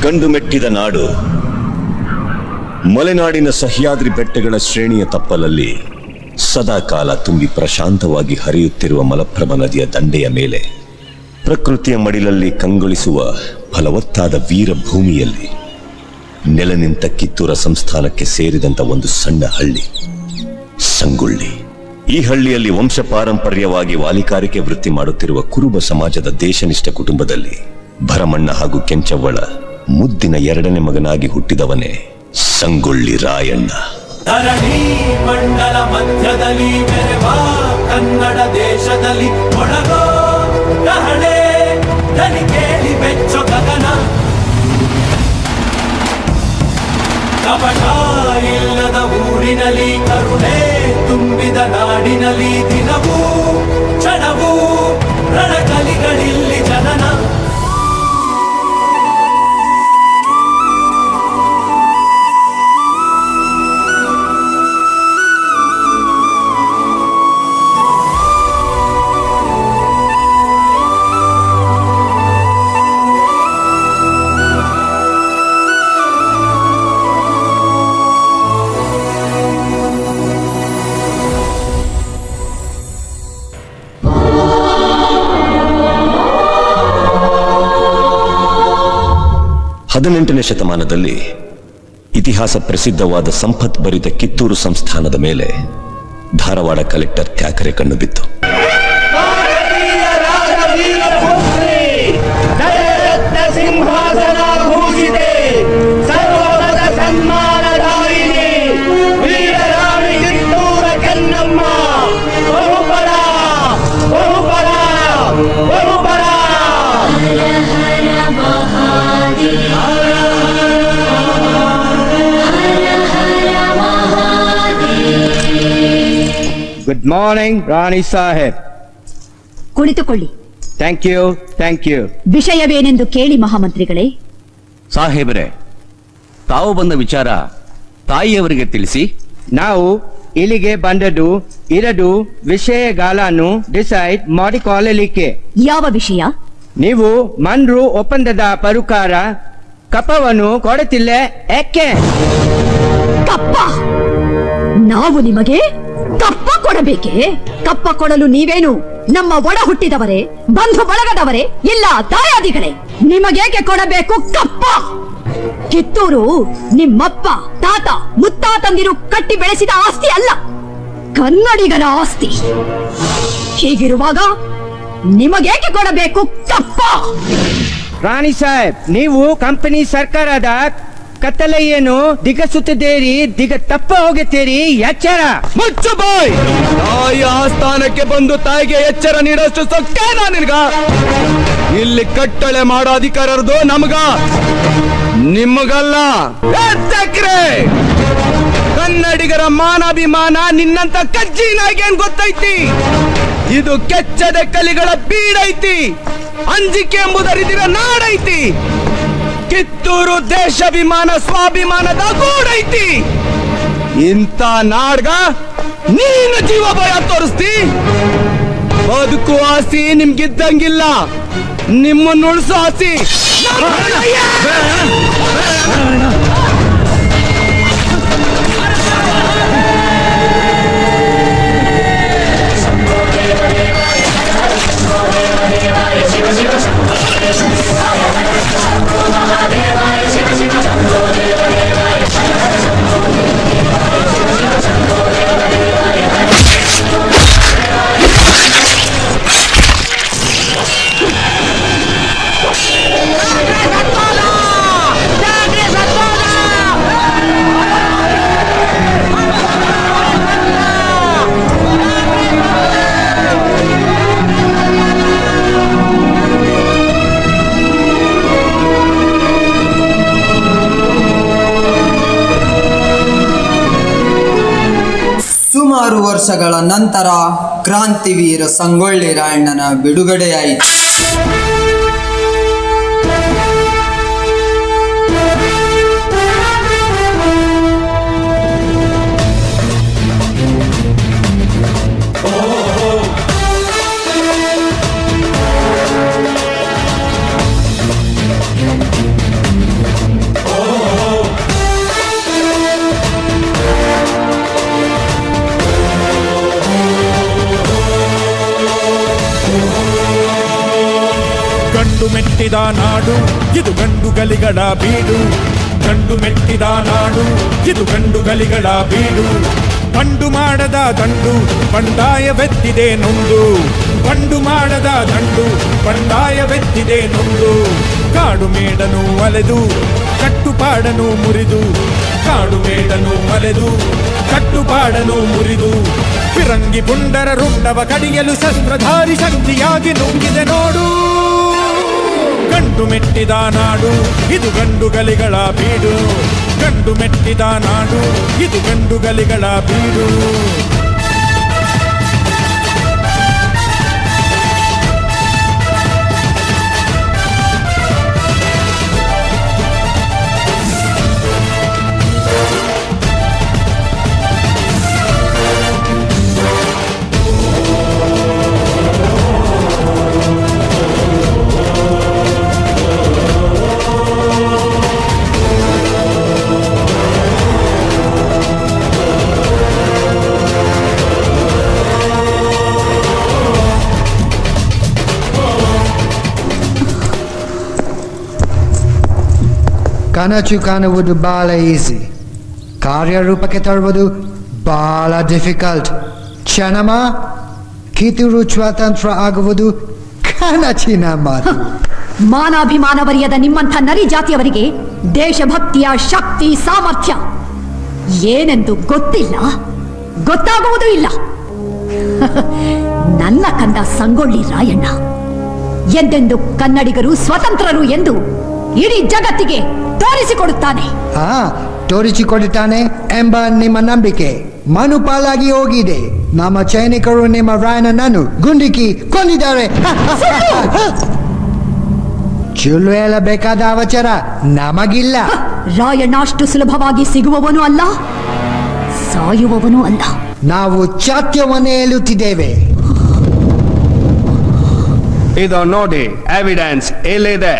ಗಂಡು ಮೆಟ್ಟಿದ ನಾಡು. ಮಲೆನಾಡಿನ ಸಹ್ಯಾದ್ರಿ ಬೆಟ್ಟಗಳ ಶ್ರೇಣಿಯ ತಪ್ಪಲಲ್ಲಿ ಸದಾಕಾಲ ತುಂಬಿ ಪ್ರಶಾಂತವಾಗಿ ಹರಿಯುತ್ತಿರುವ ಮಲಪ್ರಭ ನದಿಯ ದಂಡೆಯ ಮೇಲೆ, ಪ್ರಕೃತಿಯ ಮಡಿಲಲ್ಲಿ ಕಂಗೊಳಿಸುವ ಫಲವತ್ತಾದ ವೀರ ಭೂಮಿಯಲ್ಲಿ ನೆಲೆ ನಿಂತ ಕಿತ್ತೂರ ಸಂಸ್ಥಾನಕ್ಕೆ ಸೇರಿದಂತ ಒಂದು ಸಣ್ಣ ಹಳ್ಳಿ ಸಂಗೊಳ್ಳಿ. ಈ ಹಳ್ಳಿಯಲ್ಲಿ ವಂಶ ಪಾರಂಪರ್ಯವಾಗಿ ವಾಲಿಕಾರಿಕೆ ವೃತ್ತಿ ಮಾಡುತ್ತಿರುವ ಕುರುಬ ಸಮಾಜದ ದೇಶನಿಷ್ಠ ಕುಟುಂಬದಲ್ಲಿ ಭರಮಣ್ಣ ಹಾಗೂ ಕೆಂಚವ್ವಳ ಮುದ್ದಿನ ಎರಡನೇ ಮಗನಾಗಿ ಹುಟ್ಟಿದವನೇ ಸಂಗೊಳ್ಳಿ ರಾಯಣ್ಣ. ಧರಣಿ ಮಂಡಲ ಮಧ್ಯದಲ್ಲಿ ಮೆರೆವ ಕನ್ನಡ ದೇಶದಲ್ಲಿ ಒಳಗೋ ಕಹಳೆ ದನಿ ಕೇಳಿ ಬೆಚ್ಚೋ ಗಗನ. ಕಪಟ ಇಲ್ಲದ ಊರಿನಲ್ಲಿ ಕರುಣೆ ತುಂಬಿದ ನಾಡಿನಲ್ಲಿ ದಿನವೂ ಕ್ಷಣವೂ ರಣಕಲಿಗಳಿಲ್ಲಿ ಜನನ. ಹದಿನೆಂಟನೇ ಶತಮಾನದಲ್ಲಿ ಇತಿಹಾಸ ಪ್ರಸಿದ್ಧವಾದ ಸಂಪತ್ಭರಿತ ಕಿತ್ತೂರು ಸಂಸ್ಥಾನದ ಮೇಲೆ ಧಾರವಾಡ ಕಲೆಕ್ಟರ್ ತ್ಯಾಕರೆ ಕಣ್ಣು ಬಿತ್ತು. Good morning Rani Saheb. ಕುಳಿತುಕೊಳ್ಳಿ. Thank you, thank you. ವಿಷಯವೇನೆಂದು ಕೇಳಿ ಮಹಾಮಂತ್ರಿಗಳೇ. ಸಾಹೇಬರೇ, ತಾವು ಬಂದ ವಿಚಾರ ತಾಯಿಯವರಿಗೆ ತಿಳಿಸಿ. ನಾವು ಇಲ್ಲಿಗೆ ಬಂದದ್ದು ಇರದು ವಿಷಯಗಳನ್ನು ಡಿಸೈಡ್ ಮಾಡಿಕೊಳ್ಳಲಿಕ್ಕೆ. ಯಾವ ವಿಷಯ? ನೀವು ಮನ್ರು ಒಪ್ಪಂದದ ಪ್ರಕಾರ ಕಪ್ಪವನ್ನು ಕೊಡುತ್ತಿಲ್ಲ ಯಾಕೆ? ಕಪ್ಪ? ನಾವು ನಿಮಗೆ ಕಪ್ಪ ಕೊಡಬೇಕೆ? ಕಪ್ಪ ಕೊಡಲು ನೀವೇನು ನಮ್ಮ ಒಡ ಹುಟ್ಟಿದವರೇ, ಬಂಧು ಬಳಗದವರೇ, ಇಲ್ಲ ದಾಯಾದಿಗಳೇ? ನಿಮಗೇಕೆ ಕೊಡಬೇಕು ಕಪ್ಪ? ಕಿತ್ತೂರು ನಿಮ್ಮಪ್ಪ ತಾತ ಮುತ್ತಾತಂದಿರು ಕಟ್ಟಿ ಬೆಳೆಸಿದ ಆಸ್ತಿ ಅಲ್ಲ, ಕನ್ನಡಿಗರ ಆಸ್ತಿ. ಹೀಗಿರುವಾಗ ನಿಮಗೇಕೆ ಕೊಡಬೇಕು ಕಪ್ಪ? ರಾಣಿ ಸಾಹೇಬ್, ನೀವು ಕಂಪನಿ ಸರ್ಕಾರದ ಕತ್ತಲೆಯನ್ನು ದಿಗಸುತ್ತಿದ್ದೀರಿ, ದಿಗ ತಪ್ಪ ಹೋಗುತ್ತೀರಿ. ಎಚ್ಚರ. ಮುಚ್ಚು ಬಾಯ್! ತಾಯಿ ಆಸ್ಥಾನಕ್ಕೆ ಬಂದು ತಾಯಿಗೆ ಎಚ್ಚರ ನೀಡೋಷ್ಟು ಸೊಕ್ಕೇನ ನಿನ್ಗ? ಇಲ್ಲಿ ಕಟ್ಟಳೆ ಮಾಡೋ ಅಧಿಕಾರದ್ದು ನಮಗ, ನಿಮಗಲ್ಲ. ಕನ್ನಡಿಗರ ಮಾನಾಭಿಮಾನ ನಿನ್ನಂತ ಕಜ್ಜಿನಾಗೇನ್ ಗೊತ್ತೈತಿ? ಇದು ಕೆಚ್ಚದ ಕಲಿಗಳ ಬೀಡೈತಿ, ಅಂಜಿಕೆ ಎಂಬುದರಿದಿರ ನಾಡೈತಿ. ಕಿತ್ತೂರು ದೇಶಾಭಿಮಾನ ಸ್ವಾಭಿಮಾನದ ಗೂಡೈತಿ. ಇಂಥ ನಾಡ್ಗ ನೀನು ಜೀವ ಭಯ ತೋರಿಸ್ತಿ? ಬದುಕು ಆಸಿ ನಿಮ್ಗಿದ್ದಂಗಿಲ್ಲ, ನಿಮ್ಮನ್ನು ಉಳಿಸೋ ಆಸಿ. ಸುಮಾರು ವರ್ಷಗಳ ನಂತರ ಕ್ರಾಂತಿವೀರ ಸಂಗೊಳ್ಳಿ ರಾಯಣ್ಣನ ಬಿಡುಗಡೆಯಾಯಿತು. ಗಂಡು ಮೆಟ್ಟಿದ ನಾಡು ಇದು ಗಂಡುಗಲಿಗಳ ಬೀಡು. ಗಂಡು ಮೆಟ್ಟಿದ ನಾಡು ಇದು ಗಂಡುಗಲಿಗಳ ಬೀಡು. ಬಂಡು ಮಾಡದ ದಂಡು ಬಂಡಾಯವೆತ್ತಿದೆ ನೊಂದು. ಬಂಡು ಮಾಡದ ದಂಡು ಬಂಡಾಯವೆತ್ತಿದೆ ನೊಂದು. ಕಾಡು ಮೇಡನು ಅಲೆದು ಕಟ್ಟುಪಾಡನು ಮುರಿದು. ಕಾಡು ಮೇಡನು ಅಲೆದು ಕಟ್ಟುಪಾಡನು ಮುರಿದು. ಫಿರಂಗಿ ಪುಂಡರ ರುಂಡವ ಕಡಿಯಲು ಶಸ್ತ್ರಧಾರಿ ಶಕ್ತಿಯಾಗಿ ನುಗ್ಗಿದೆ ನೋಡು. ಗಂಡು ಮೆಟ್ಟಿದ ನಾಡು ಇದು ಗಂಡುಗಲಿಗಳ ಬೀಡು. ಗಂಡು ಮೆಟ್ಟಿದ ನಾಡು ಇದು ಗಂಡುಗಲಿಗಳ ಬೀಡು. ಕನಸು ಕಾಣುವುದು ಬಹಳ ಈಸಿ, ಕಾರ್ಯರೂಪಕ್ಕೆ ತರುವುದು ಬಹಳ ಡಿಫಿಕಲ್ಟ್. ಕ್ಷಣಮ ಕಿತ್ತೂರು ಸ್ವಾತಂತ್ರ್ಯ ಆಗುವುದು ಕನಸಿನ ಮಾತು. ಮಾನಾಭಿಮಾನವರಿಯದ ನಿಮ್ಮಂಥ ನರಿ ಜಾತಿಯವರಿಗೆ ದೇಶಭಕ್ತಿಯ ಶಕ್ತಿ ಸಾಮರ್ಥ್ಯ ಏನೆಂದು ಗೊತ್ತಿಲ್ಲ, ಗೊತ್ತಾಗುವುದೂ ಇಲ್ಲ. ನನ್ನ ಕಂದ ಸಂಗೊಳ್ಳಿ ರಾಯಣ್ಣ ಎಂದೆಂದು ಕನ್ನಡಿಗರು ಸ್ವತಂತ್ರರು ಎಂದು ಇಡೀ ಜಗತ್ತಿಗೆ ತೋರಿಸಿಕೊಡುತ್ತಾನೆ. ತೋರಿಸಿಕೊಡುತ್ತಾನೆ ಎಂಬ ನಿಮ್ಮ ನಂಬಿಕೆ ಮನುಪಾಲಾಗಿ ಹೋಗಿದೆ. ನಮ್ಮ ಸೈನಿಕರು ನಿಮ್ಮ ರಾಯಣ್ಣನನ್ನು ಗುಂಡಿಕ್ಕಿ ಕೊಂದಿದ್ದಾರೆ. ಸುಳ್ಳು ಹೇಳಬೇಕಾದ ಅವಸರ ನಮಗಿಲ್ಲ. ರಾಯಣ್ಣ ಅಷ್ಟು ಸುಲಭವಾಗಿ ಸಿಗುವವನು ಅಲ್ಲ, ಸಾಯುವವನು ಅಲ್ಲ. ನಾವು ಸತ್ಯವನ್ನೇ ಹೇಳುತ್ತಿದ್ದೇವೆ. ಇದು ನೋಡಿ, ಎವಿಡೆನ್ಸ್ ಎಲ್ಲಿದೆ?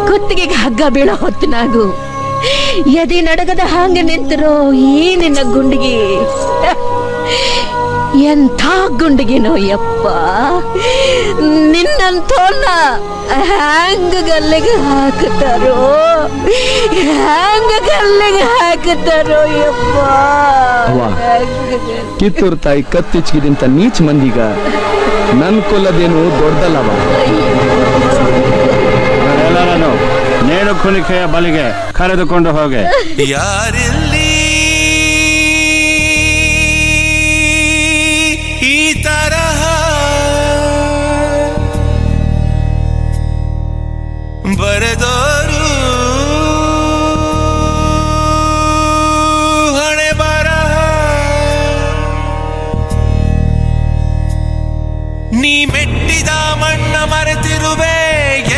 ಕುತ್ತಿಗೆಗೆ ಹಗ್ಗ ಬೀಳೋ ಹೊತ್ತಿನಾಗು ಎದೆ ನಡಗದ ಹಾಂಗೆ ನಿಂತಿರೋ ಈ ನಿನ್ನ ಗುಂಡಿಗೆ ಎಂಥ ಗುಂಡಿಗೆನೋ ಯಪ್ಪ. ನಿನ್ನಂತೋನ್ನ ಹ್ಯಾಂಗ ಗಲ್ಲಿಗೆ ಹಾಕುತ್ತಾರೋ, ಹ್ಯಾಂಗ ಗಲ್ಲಿಗೆ ಹಾಕುತ್ತಾರೋ ಯಪ್ಪ. ಕಿತ್ತೂರು ತಾಯಿ ಕತ್ತಿಚ್ಕಿದಂತ ನೀಚ ಮಂದಿಗ ನನ್ ಕೊಲ್ಲದೇನು ದೊಡ್ಡದಲ್ಲವ. ಎಲ್ಲರನ್ನು ನೇಣು ಕುಣಿಕೆಯ ಬಲಿಗೆ ಕರೆದುಕೊಂಡು ಹೋಗೆ. ಯಾರಿಲ್ಲಿ ಈ ತರಹ ಬರೆದೋರು ಹಣೆ ಬರಹ. ನೀ ಮೆಟ್ಟಿದ ಮಣ್ಣ ಮರೆತಿರುವೆ,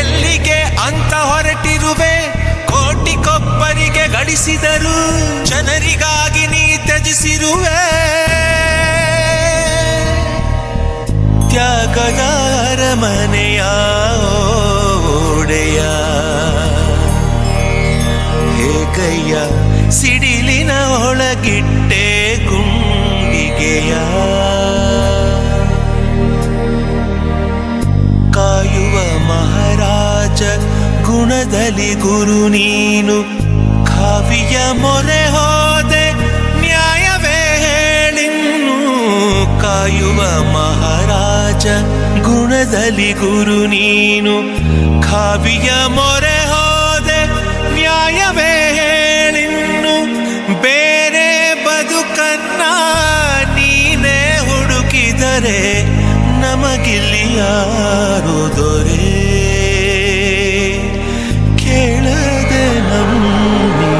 ಎಲ್ಲಿಗೆ ಅಂತ ಹೊರಟಿರುವೆ. ಕೋಟಿ ಕೊಬ್ಬರಿಗೆ ಗಳಿಸಿದರು ಜನರಿಗಾಗಿ ನೀ ತ್ಯಜಿಸಿರುವೆ. ತ್ಯಾಗದಾರ ಮನೆಯ ಓಡೆಯ ಕೈಯ ಸಿಡಿಲಿನ ಒಳಗಿಟ್ಟೆ ಗುಂಡಿಗೆಯ ಕಾಯುವ ಮಹಾರಾಜ ಗುಣದಲ್ಲಿ ಗುರು ನೀನು ಕಾವಿಯ ಮೊರೆ ಹೋದೆ ನ್ಯಾಯವೇ ಹೇಳಿನ್ನು ಕಾಯುವ ಮಹಾರಾಜ ಗುಣದಲ್ಲಿ ಗುರು ನೀನು ಕಾವಿಯ ಮೊರೆ ಹೋದೆ ನ್ಯಾಯವೇ ಹೇಳಿನ್ನು ಬೇರೆ ಬದುಕನ್ನ ನೀನೇ ಹುಡುಕಿದರೆ ನಮಗಿಲ್ಲಿ ಯಾರು ದೊರೆ ಕೇಳದೆ ನಮ್ಮಿ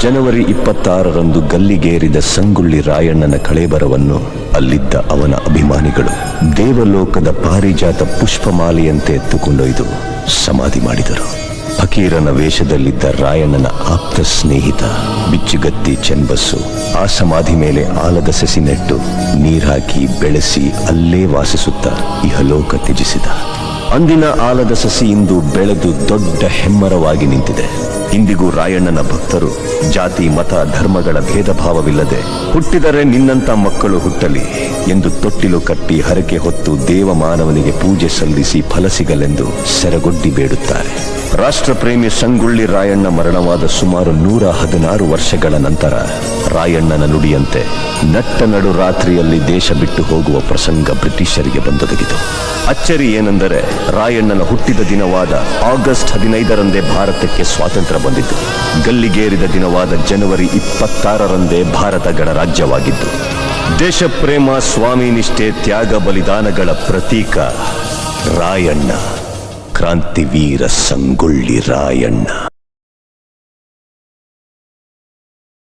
ಜನವರಿ 26ರಂದು ಗಲ್ಲಿಗೇರಿದ ಸಂಗೊಳ್ಳಿ ರಾಯಣ್ಣನ ಕಳೇಬರವನ್ನು ಅಲ್ಲಿದ್ದ ಅವನ ಅಭಿಮಾನಿಗಳು ದೇವಲೋಕದ ಪಾರಿಜಾತ ಪುಷ್ಪಮಾಲೆಯಂತೆ ಎತ್ತುಕೊಂಡೊಯ್ದು ಸಮಾಧಿ ಮಾಡಿದರು. ಫಕೀರನ ವೇಷದಲ್ಲಿದ್ದ ರಾಯಣ್ಣನ ಆಪ್ತ ಸ್ನೇಹಿತ ಬಿಚ್ಚುಗತ್ತಿ ಚೆನ್ಬಸ್ಸು ಆ ಸಮಾಧಿ ಮೇಲೆ ಆಲದ ಸಸಿ ನೆಟ್ಟು ನೀರ್ಹಾಕಿ ಬೆಳೆಸಿ ಅಲ್ಲೇ ವಾಸಿಸುತ್ತಾ ಇಹಲೋಕ ತ್ಯಜಿಸಿದ. ಅಂದಿನ ಆಲದ ಸಸಿ ಇಂದು ಬೆಳೆದು ದೊಡ್ಡ ಹೆಮ್ಮರವಾಗಿ ನಿಂತಿದೆ. ಇಂದಿಗೂ ರಾಯಣ್ಣನ ಭಕ್ತರು ಜಾತಿ ಮತ ಧರ್ಮಗಳ ಭೇದ ಭಾವವಿಲ್ಲದೆ ಹುಟ್ಟಿದರೆ ನಿನ್ನಂತ ಮಕ್ಕಳು ಹುಟ್ಟಲಿ ಎಂದು ತೊಟ್ಟಿಲು ಕಟ್ಟಿ ಹರಕೆ ಹೊತ್ತು ದೇವಮಾನವನಿಗೆ ಪೂಜೆ ಸಲ್ಲಿಸಿ ಫಲ ಸಿಗಲೆಂದು ಸೆರಗೊಡ್ಡಿ ಬೇಡುತ್ತಾರೆ. ರಾಷ್ಟ್ರಪ್ರೇಮಿ ಸಂಗೊಳ್ಳಿ ರಾಯಣ್ಣ ಮರಣವಾದ ಸುಮಾರು 116 ವರ್ಷಗಳ ನಂತರ ರಾಯಣ್ಣನ ನುಡಿಯಂತೆ ನಟ್ಟ ನಡು ರಾತ್ರಿಯಲ್ಲಿ ದೇಶ ಬಿಟ್ಟು ಹೋಗುವ ಪ್ರಸಂಗ ಬ್ರಿಟಿಷರಿಗೆ ಬಂದೊದಗಿತು. ಅಚ್ಚರಿ ಏನೆಂದರೆ ರಾಯಣ್ಣನ ಹುಟ್ಟಿದ ದಿನವಾದ ಆಗಸ್ಟ್ 15ರಂದೇ ಭಾರತಕ್ಕೆ ಸ್ವಾತಂತ್ರ್ಯ ಬಂದಿತು. ಗಲ್ಲಿಗೇರಿದ ದಿನವಾದ ಜನವರಿ 26ರಂದೇ ಭಾರತ ಗಣರಾಜ್ಯವಾಗಿದ್ದು ದೇಶ ಪ್ರೇಮ, ಸ್ವಾಮಿ ನಿಷ್ಠೆ, ತ್ಯಾಗ ಬಲಿದಾನಗಳ ಪ್ರತೀಕ ರಾಯಣ್ಣ, ಕ್ರಾಂತಿವೀರ ಸಂಗೊಳ್ಳಿ ರಾಯಣ್ಣ.